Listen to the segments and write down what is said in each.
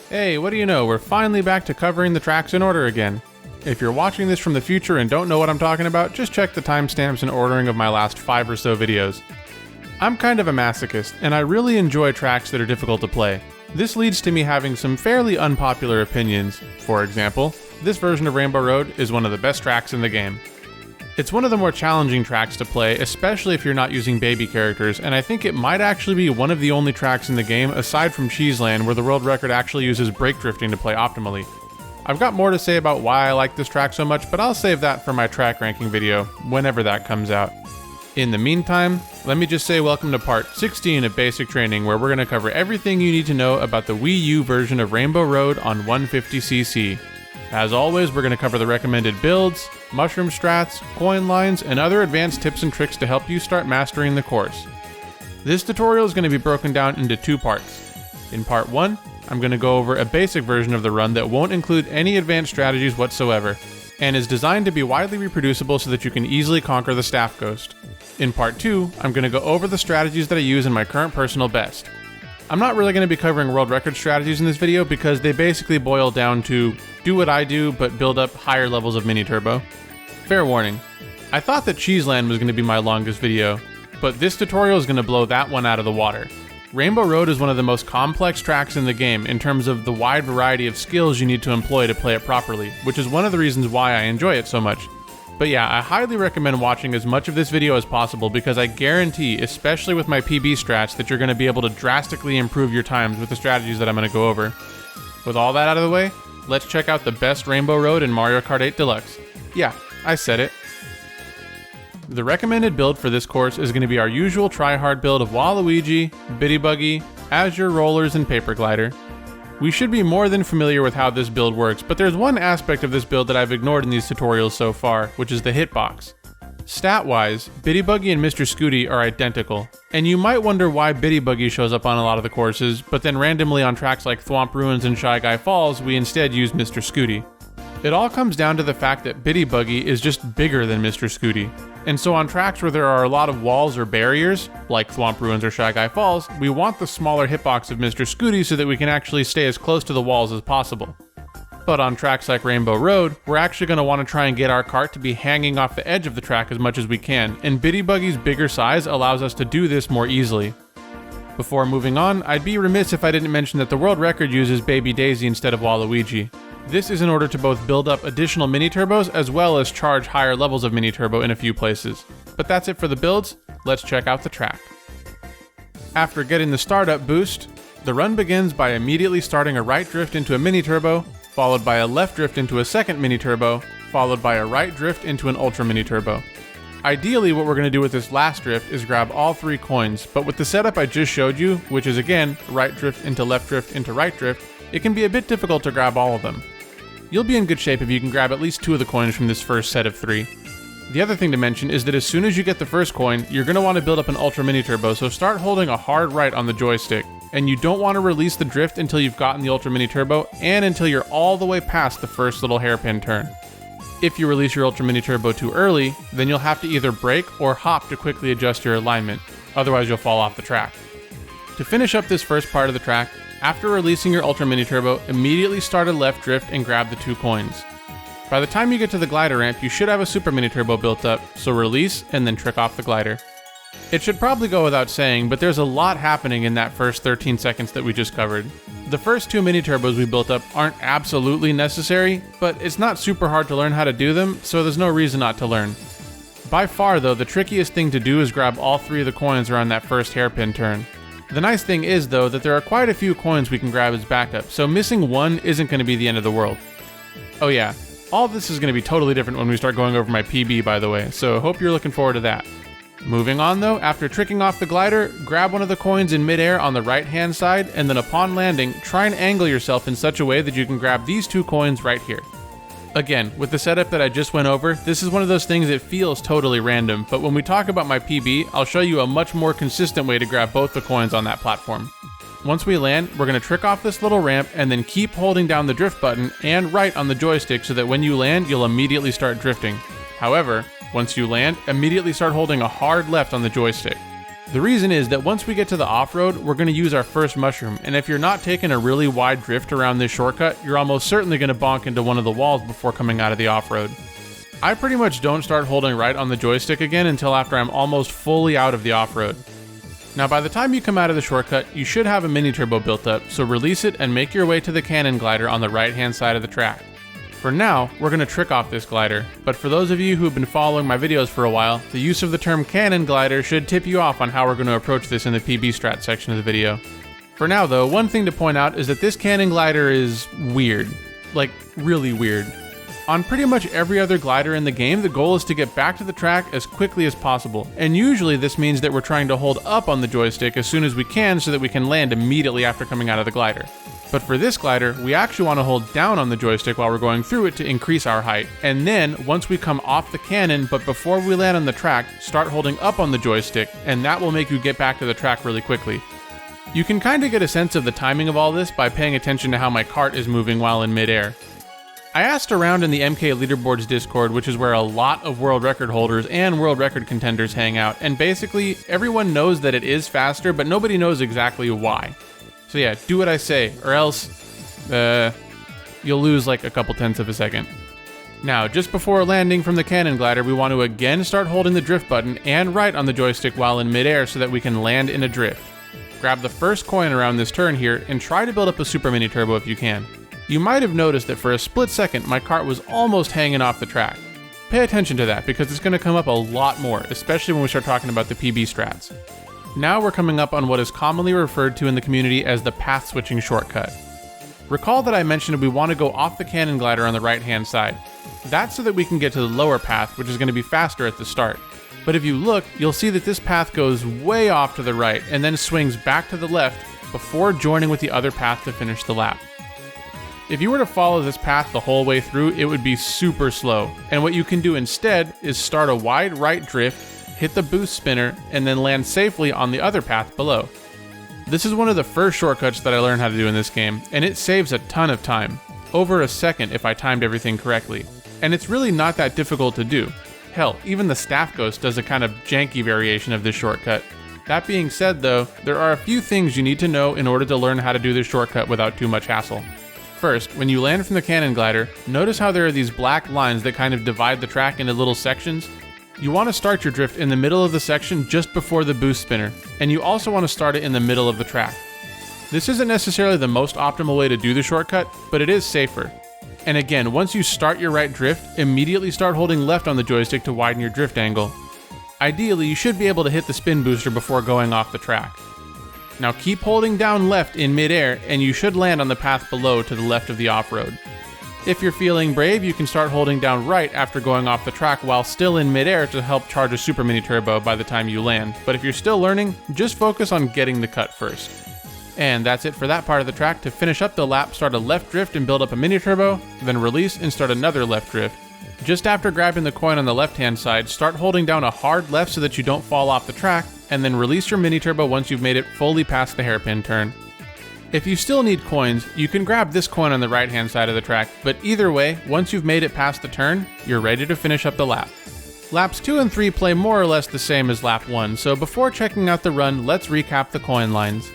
Hey, what do you know, we're finally back to covering the tracks in order again. If you're watching this from the future and don't know what I'm talking about, just check the timestamps and ordering of my last 5 or so videos. I'm kind of a masochist, and I really enjoy tracks that are difficult to play. This leads to me having some fairly unpopular opinions. For example, this version of Rainbow Road is one of the best tracks in the game. It's one of the more challenging tracks to play, especially if you're not using baby characters, and I think it might actually be one of the only tracks in the game, aside from Cheeseland, where the world record actually uses brake drifting to play optimally. I've got more to say about why I like this track so much, but I'll save that for my track ranking video, whenever that comes out. In the meantime, let me just say welcome to part 16 of Basic Training, where we're going to cover everything you need to know about the Wii U version of Rainbow Road on 150cc. As always, we're going to cover the recommended builds, mushroom strats, coin lines, and other advanced tips and tricks to help you start mastering the course. This tutorial is going to be broken down into 2 parts. In part 1, I'm going to go over a basic version of the run that won't include any advanced strategies whatsoever, and is designed to be widely reproducible so that you can easily conquer the Staff Ghost. In part 2, I'm going to go over the strategies that I use in my current personal best. I'm not really going to be covering world record strategies in this video because they basically boil down to do what I do but build up higher levels of mini turbo. Fair warning, I thought that Cheeseland was going to be my longest video, but this tutorial is going to blow that one out of the water. Rainbow Road is one of the most complex tracks in the game in terms of the wide variety of skills you need to employ to play it properly, which is one of the reasons why I enjoy it so much. But yeah, I highly recommend watching as much of this video as possible because I guarantee, especially with my PB strats, that you're going to be able to drastically improve your times with the strategies that I'm going to go over. With all that out of the way, let's check out the best Rainbow Road in Mario Kart 8 Deluxe. Yeah, I said it. The recommended build for this course is going to be our usual try-hard build of Waluigi, Bitty Buggy, Azure Rollers, and Paper Glider. We should be more than familiar with how this build works, but there's one aspect of this build that I've ignored in these tutorials so far, which is the hitbox. Stat-wise, Bitty Buggy and Mr. Scooty are identical, and you might wonder why Bitty Buggy shows up on a lot of the courses, but then randomly on tracks like Thwomp Ruins and Shy Guy Falls, we instead use Mr. Scooty. It all comes down to the fact that Bitty Buggy is just bigger than Mr. Scooty. And so on tracks where there are a lot of walls or barriers, like Thwomp Ruins or Shy Guy Falls, we want the smaller hitbox of Mr. Scooty so that we can actually stay as close to the walls as possible. But on tracks like Rainbow Road, we're actually going to want to try and get our cart to be hanging off the edge of the track as much as we can, and Bitty Buggy's bigger size allows us to do this more easily. Before moving on, I'd be remiss if I didn't mention that the world record uses Baby Daisy instead of Waluigi. This is in order to both build up additional mini turbos as well as charge higher levels of mini turbo in a few places. But that's it for the builds, let's check out the track. After getting the startup boost, the run begins by immediately starting a right drift into a mini turbo, followed by a left drift into a second mini turbo, followed by a right drift into an ultra mini turbo. Ideally, what we're going to do with this last drift is grab all 3 coins, but with the setup I just showed you, which is again right drift into left drift into right drift, it can be a bit difficult to grab all of them. You'll be in good shape if you can grab at least 2 of the coins from this first set of 3. The other thing to mention is that as soon as you get the first coin, you're going to want to build up an Ultra Mini Turbo, so start holding a hard right on the joystick. And you don't want to release the drift until you've gotten the Ultra Mini Turbo, and until you're all the way past the first little hairpin turn. If you release your Ultra Mini Turbo too early, then you'll have to either brake or hop to quickly adjust your alignment, otherwise you'll fall off the track. To finish up this first part of the track, after releasing your Ultra Mini Turbo, immediately start a left drift and grab the 2 coins. By the time you get to the glider ramp, you should have a Super Mini Turbo built up, so release and then trick off the glider. It should probably go without saying, but there's a lot happening in that first 13 seconds that we just covered. The first 2 mini turbos we built up aren't absolutely necessary, but it's not super hard to learn how to do them, so there's no reason not to learn. By far though, the trickiest thing to do is grab all 3 of the coins around that first hairpin turn. The nice thing is though that there are quite a few coins we can grab as backup, so missing 1 isn't going to be the end of the world. Oh yeah, all this is going to be totally different when we start going over my PB by the way, so hope you're looking forward to that. Moving on though, after tricking off the glider, grab one of the coins in midair on the right hand side, and then upon landing, try and angle yourself in such a way that you can grab these 2 coins right here. Again, with the setup that I just went over, this is one of those things that feels totally random, but when we talk about my PB, I'll show you a much more consistent way to grab both the coins on that platform. Once we land, we're going to trick off this little ramp and then keep holding down the drift button and right on the joystick so that when you land, you'll immediately start drifting. However, once you land, immediately start holding a hard left on the joystick. The reason is that once we get to the off-road, we're going to use our first mushroom, and if you're not taking a really wide drift around this shortcut, you're almost certainly going to bonk into one of the walls before coming out of the off-road. I pretty much don't start holding right on the joystick again until after I'm almost fully out of the off-road. Now by the time you come out of the shortcut, you should have a mini turbo built up, so release it and make your way to the cannon glider on the right hand side of the track. For now, we're going to trick off this glider, but for those of you who have been following my videos for a while, the use of the term cannon glider should tip you off on how we're going to approach this in the PB strat section of the video. For now though, one thing to point out is that this cannon glider is weird. Like, really weird. On pretty much every other glider in the game, the goal is to get back to the track as quickly as possible, and usually this means that we're trying to hold up on the joystick as soon as we can so that we can land immediately after coming out of the glider. But for this glider, we actually want to hold down on the joystick while we're going through it to increase our height, and then, once we come off the cannon but before we land on the track, start holding up on the joystick, and that will make you get back to the track really quickly. You can kinda get a sense of the timing of all this by paying attention to how my cart is moving while in midair. I asked around in the MK Leaderboards Discord, which is where a lot of world record holders and world record contenders hang out, and basically, everyone knows that it is faster, but nobody knows exactly why. So yeah, do what I say, or else, you'll lose like a couple tenths of a second. Now, just before landing from the cannon glider, we want to again start holding the drift button and right on the joystick while in midair so that we can land in a drift. Grab the first coin around this turn here, and try to build up a super mini turbo if you can. You might have noticed that for a split second, my cart was almost hanging off the track. Pay attention to that, because it's going to come up a lot more, especially when we start talking about the PB strats. Now we're coming up on what is commonly referred to in the community as the path switching shortcut. Recall that I mentioned we want to go off the cannon glider on the right hand side. That's so that we can get to the lower path, which is going to be faster at the start. But if you look, you'll see that this path goes way off to the right and then swings back to the left before joining with the other path to finish the lap. If you were to follow this path the whole way through, it would be super slow, and what you can do instead is start a wide right drift, hit the boost spinner, and then land safely on the other path below. This is one of the first shortcuts that I learned how to do in this game, and it saves a ton of time. Over a second if I timed everything correctly. And it's really not that difficult to do. Hell, even the Staff Ghost does a kind of janky variation of this shortcut. That being said though, there are a few things you need to know in order to learn how to do this shortcut without too much hassle. First, when you land from the cannon glider, notice how there are these black lines that kind of divide the track into little sections. You want to start your drift in the middle of the section just before the boost spinner, and you also want to start it in the middle of the track. This isn't necessarily the most optimal way to do the shortcut, but it is safer. And again, once you start your right drift, immediately start holding left on the joystick to widen your drift angle. Ideally, you should be able to hit the spin booster before going off the track. Now keep holding down left in midair, and you should land on the path below to the left of the off-road. If you're feeling brave, you can start holding down right after going off the track while still in midair to help charge a super mini turbo by the time you land, but if you're still learning, just focus on getting the cut first. And that's it for that part of the track. To finish up the lap, start a left drift and build up a mini turbo, then release and start another left drift. Just after grabbing the coin on the left hand side, start holding down a hard left so that you don't fall off the track, and then release your mini turbo once you've made it fully past the hairpin turn. If you still need coins, you can grab this coin on the right hand side of the track, but either way, once you've made it past the turn, you're ready to finish up the lap. Laps 2 and 3 play more or less the same as lap 1, so before checking out the run, let's recap the coin lines.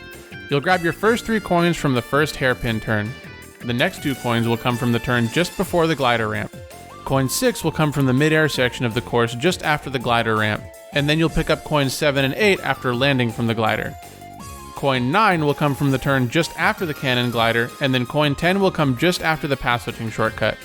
You'll grab your first 3 coins from the first hairpin turn. The next 2 coins will come from the turn just before the glider ramp. Coin 6 will come from the mid-air section of the course just after the glider ramp, and then you'll pick up coins 7 and 8 after landing from the glider. Coin 9 will come from the turn just after the cannon glider, and then coin 10 will come just after the path switching shortcut.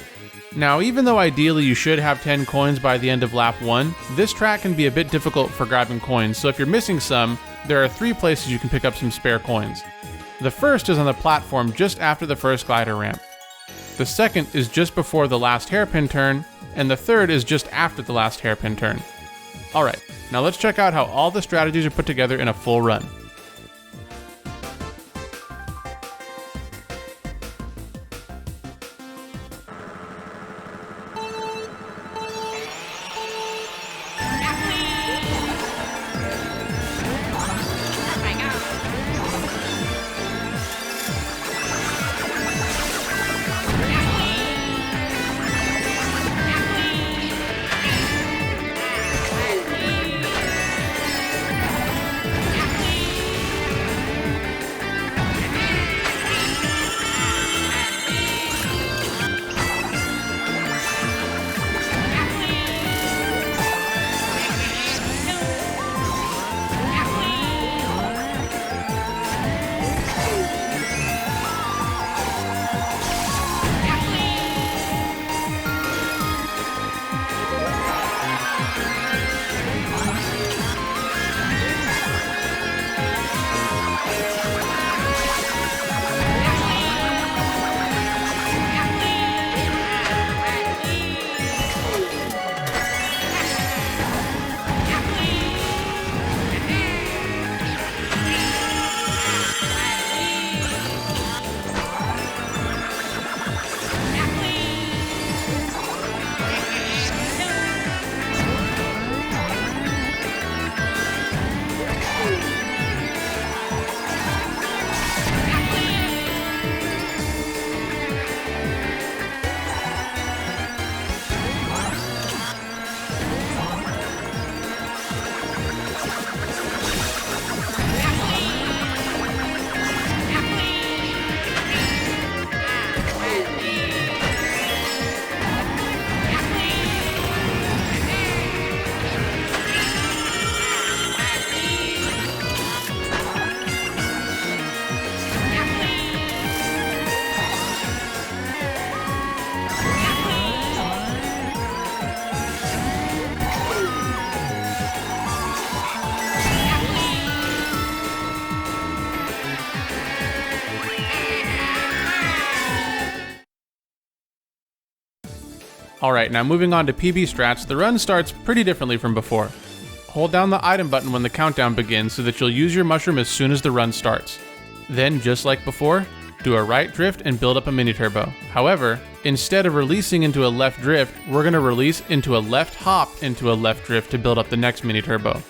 Now, even though ideally you should have 10 coins by the end of lap 1, this track can be a bit difficult for grabbing coins, so if you're missing some, there are 3 places you can pick up some spare coins. The first is on the platform just after the first glider ramp. The second is just before the last hairpin turn, and the third is just after the last hairpin turn. Alright, now let's check out how all the strategies are put together in a full run. Alright, now moving on to PB strats, the run starts pretty differently from before. Hold down the item button when the countdown begins so that you'll use your mushroom as soon as the run starts. Then, just like before, do a right drift and build up a mini turbo. However, instead of releasing into a left drift, we're going to release into a left hop into a left drift to build up the next mini turbo.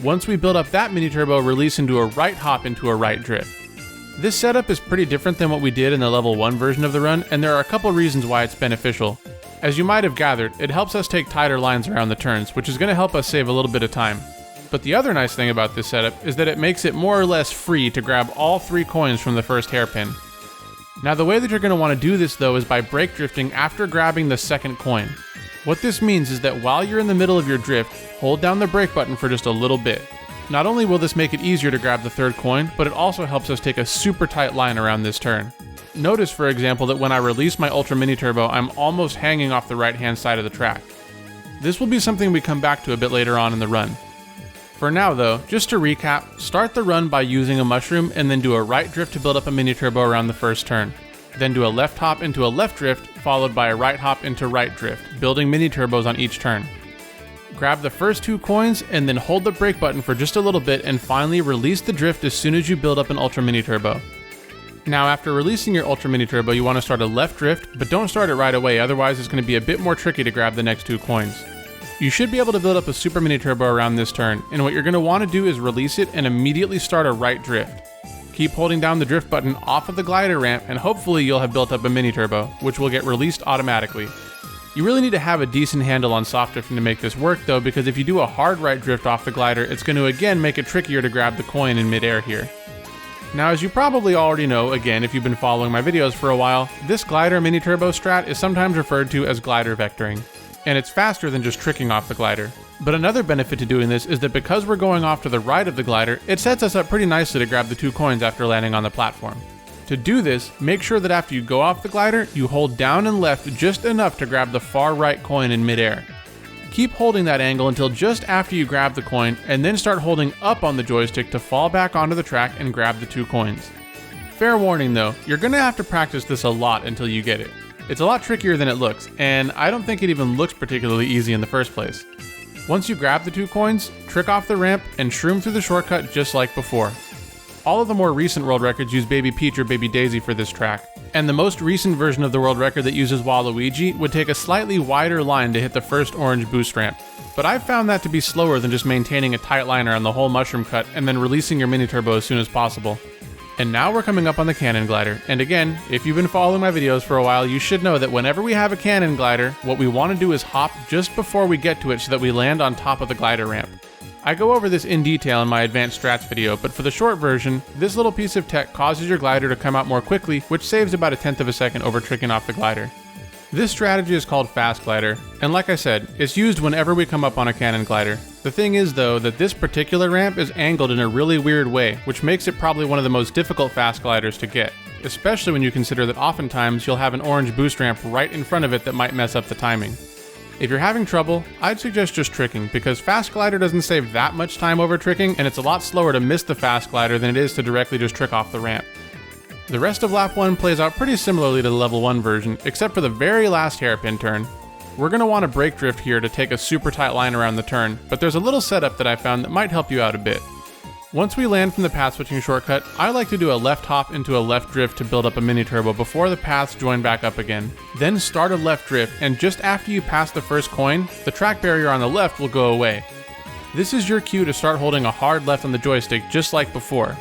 Once we build up that mini turbo, release into a right hop into a right drift. This setup is pretty different than what we did in the level 1 version of the run, and there are a couple reasons why it's beneficial. As you might have gathered, it helps us take tighter lines around the turns, which is going to help us save a little bit of time. But the other nice thing about this setup is that it makes it more or less free to grab all 3 coins from the first hairpin. Now the way that you're going to want to do this though is by brake drifting after grabbing the second coin. What this means is that while you're in the middle of your drift, hold down the brake button for just a little bit. Not only will this make it easier to grab the third coin, but it also helps us take a super tight line around this turn. Notice, for example, that when I release my Ultra Mini Turbo, I'm almost hanging off the right-hand side of the track. This will be something we come back to a bit later on in the run. For now though, just to recap, start the run by using a mushroom and then do a right drift to build up a mini turbo around the first turn. Then do a left hop into a left drift, followed by a right hop into right drift, building mini turbos on each turn. Grab the first 2 coins and then hold the brake button for just a little bit and finally release the drift as soon as you build up an Ultra Mini Turbo. Now after releasing your Ultra Mini Turbo, you want to start a left drift, but don't start it right away, otherwise it's going to be a bit more tricky to grab the next 2 coins. You should be able to build up a Super Mini Turbo around this turn, and what you're going to want to do is release it and immediately start a right drift. Keep holding down the drift button off of the glider ramp and hopefully you'll have built up a mini turbo, which will get released automatically. You really need to have a decent handle on soft drifting to make this work though, because if you do a hard right drift off the glider, it's going to again make it trickier to grab the coin in midair here. Now as you probably already know, again if you've been following my videos for a while, this glider mini turbo strat is sometimes referred to as glider vectoring. And it's faster than just tricking off the glider. But another benefit to doing this is that because we're going off to the right of the glider, it sets us up pretty nicely to grab the 2 coins after landing on the platform. To do this, make sure that after you go off the glider, you hold down and left just enough to grab the far right coin in midair. Keep holding that angle until just after you grab the coin, and then start holding up on the joystick to fall back onto the track and grab the 2 coins. Fair warning though, you're going to have to practice this a lot until you get it. It's a lot trickier than it looks, and I don't think it even looks particularly easy in the first place. Once you grab the 2 coins, trick off the ramp and shroom through the shortcut just like before. All of the more recent world records use Baby Peach or Baby Daisy for this track, and the most recent version of the world record that uses Waluigi would take a slightly wider line to hit the first orange boost ramp. But I've found that to be slower than just maintaining a tight line around the whole mushroom cut and then releasing your mini turbo as soon as possible. And now we're coming up on the cannon glider, and again, if you've been following my videos for a while, you should know that whenever we have a cannon glider, what we want to do is hop just before we get to it so that we land on top of the glider ramp. I go over this in detail in my advanced strats video, but for the short version, this little piece of tech causes your glider to come out more quickly, which saves about 1/10 of a second over tricking off the glider. This strategy is called fast glider, and like I said, it's used whenever we come up on a cannon glider. The thing is though, that this particular ramp is angled in a really weird way, which makes it probably one of the most difficult fast gliders to get, especially when you consider that oftentimes you'll have an orange boost ramp right in front of it that might mess up the timing. If you're having trouble, I'd suggest just tricking, because fast glider doesn't save that much time over tricking, and it's a lot slower to miss the fast glider than it is to directly just trick off the ramp. The rest of lap 1 plays out pretty similarly to the level 1 version, except for the very last hairpin turn. We're going to want to brake drift here to take a super tight line around the turn, but there's a little setup that I found that might help you out a bit. Once we land from the path switching shortcut, I like to do a left hop into a left drift to build up a mini turbo before the paths join back up again. Then start a left drift, and just after you pass the first coin, the track barrier on the left will go away. This is your cue to start holding a hard left on the joystick just like before.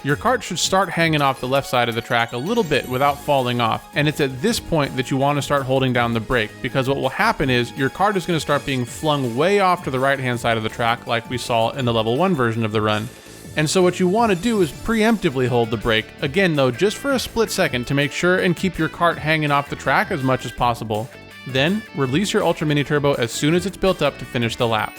Your cart should start hanging off the left side of the track a little bit without falling off, and it's at this point that you want to start holding down the brake, because what will happen is your cart is going to start being flung way off to the right hand side of the track like we saw in the level 1 version of the run. And so what you want to do is preemptively hold the brake, again though just for a split second to make sure and keep your cart hanging off the track as much as possible. Then release your Ultra Mini Turbo as soon as it's built up to finish the lap.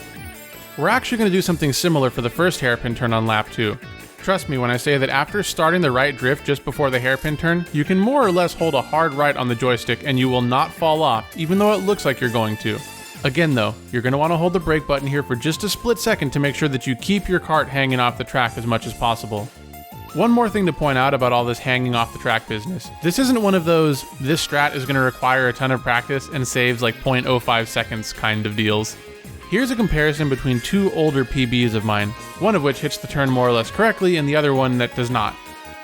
We're actually going to do something similar for the first hairpin turn on lap 2. Trust me when I say that after starting the right drift just before the hairpin turn, you can more or less hold a hard right on the joystick and you will not fall off, even though it looks like you're going to. Again though, you're going to want to hold the brake button here for just a split second to make sure that you keep your cart hanging off the track as much as possible. One more thing to point out about all this hanging off the track business. This isn't one of those, this strat is going to require a ton of practice and saves like 0.05 seconds kind of deals. Here's a comparison between two older PBs of mine, one of which hits the turn more or less correctly and the other one that does not.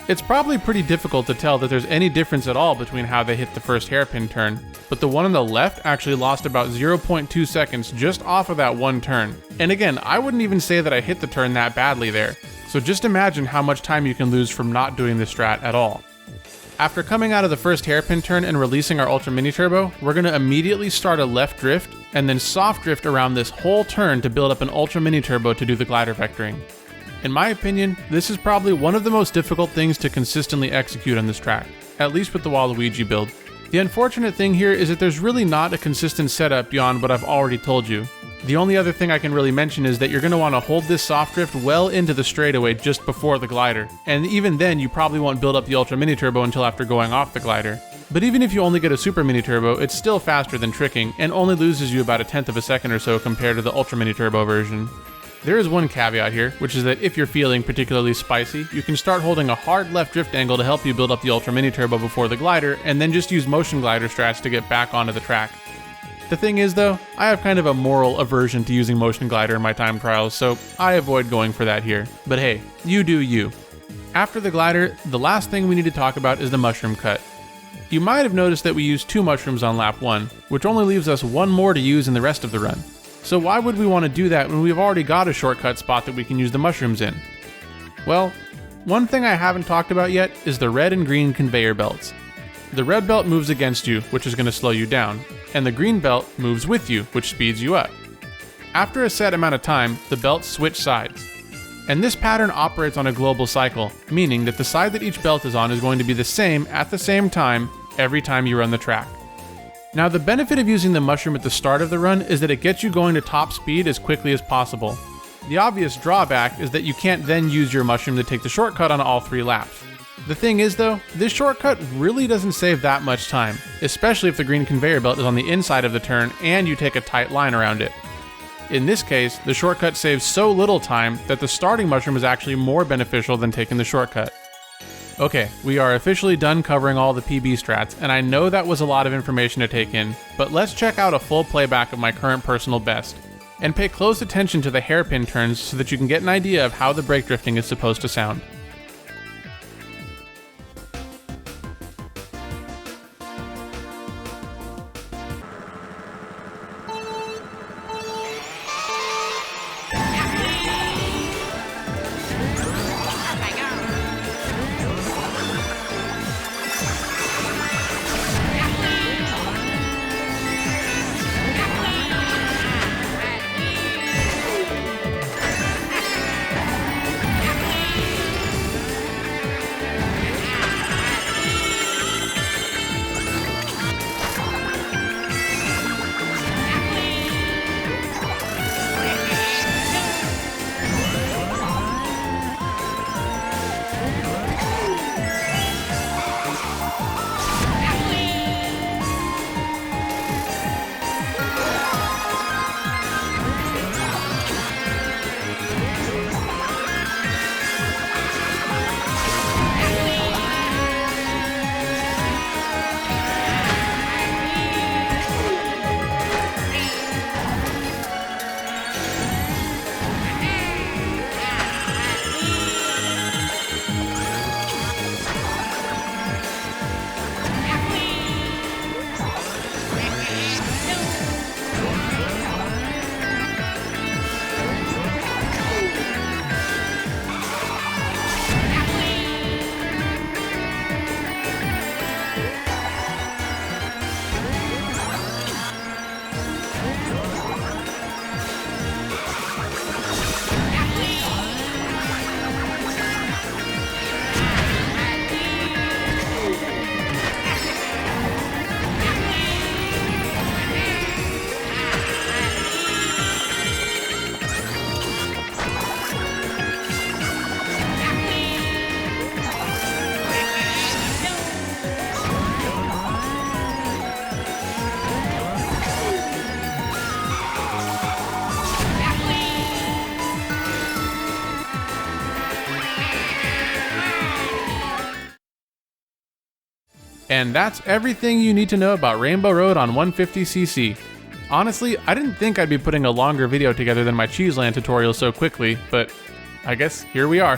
It's probably pretty difficult to tell that there's any difference at all between how they hit the first hairpin turn, but the one on the left actually lost about 0.2 seconds just off of that one turn. And again, I wouldn't even say that I hit the turn that badly there. So just imagine how much time you can lose from not doing this strat at all. After coming out of the first hairpin turn and releasing our Ultra Mini Turbo, we're going to immediately start a left drift and then soft drift around this whole turn to build up an Ultra Mini Turbo to do the glider vectoring. In my opinion, this is probably one of the most difficult things to consistently execute on this track, at least with the Waluigi build. The unfortunate thing here is that there's really not a consistent setup beyond what I've already told you. The only other thing I can really mention is that you're going to want to hold this soft drift well into the straightaway just before the glider, and even then you probably won't build up the Ultra Mini Turbo until after going off the glider. But even if you only get a Super Mini Turbo, it's still faster than tricking, and only loses you about a tenth of a second or so compared to the Ultra Mini Turbo version. There is one caveat here, which is that if you're feeling particularly spicy, you can start holding a hard left drift angle to help you build up the Ultra Mini Turbo before the glider, and then just use motion glider strats to get back onto the track. The thing is though, I have kind of a moral aversion to using motion glider in my time trials, so I avoid going for that here. But hey, you do you. After the glider, the last thing we need to talk about is the mushroom cut. You might have noticed that we used 2 mushrooms on lap 1, which only leaves us 1 more to use in the rest of the run. So why would we want to do that when we've already got a shortcut spot that we can use the mushrooms in? Well, one thing I haven't talked about yet is the red and green conveyor belts. The red belt moves against you, which is going to slow you down, and the green belt moves with you, which speeds you up. After a set amount of time, the belts switch sides. And this pattern operates on a global cycle, meaning that the side that each belt is on is going to be the same at the same time every time you run the track. Now the benefit of using the mushroom at the start of the run is that it gets you going to top speed as quickly as possible. The obvious drawback is that you can't then use your mushroom to take the shortcut on all 3 laps. The thing is though, this shortcut really doesn't save that much time, especially if the green conveyor belt is on the inside of the turn and you take a tight line around it. In this case, the shortcut saves so little time that the starting mushroom is actually more beneficial than taking the shortcut. Okay, we are officially done covering all the PB strats, and I know that was a lot of information to take in, but let's check out a full playback of my current personal best. And pay close attention to the hairpin turns so that you can get an idea of how the brake drifting is supposed to sound. And that's everything you need to know about Rainbow Road on 150cc. Honestly, I didn't think I'd be putting a longer video together than my Cheeseland tutorial so quickly, but I guess here we are.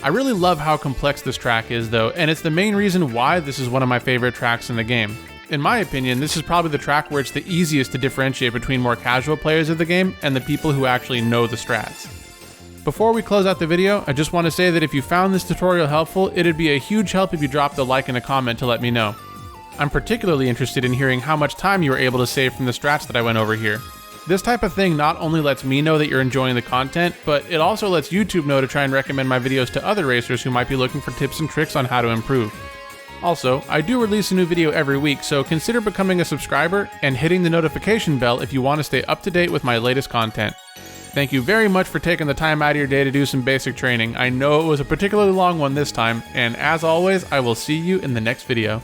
I really love how complex this track is though, and it's the main reason why this is one of my favorite tracks in the game. In my opinion, this is probably the track where it's the easiest to differentiate between more casual players of the game and the people who actually know the strats. Before we close out the video, I just want to say that if you found this tutorial helpful, it'd be a huge help if you dropped a like and a comment to let me know. I'm particularly interested in hearing how much time you were able to save from the strats that I went over here. This type of thing not only lets me know that you're enjoying the content, but it also lets YouTube know to try and recommend my videos to other racers who might be looking for tips and tricks on how to improve. Also, I do release a new video every week, so consider becoming a subscriber and hitting the notification bell if you want to stay up to date with my latest content. Thank you very much for taking the time out of your day to do some basic training. I know it was a particularly long one this time, and as always, I will see you in the next video.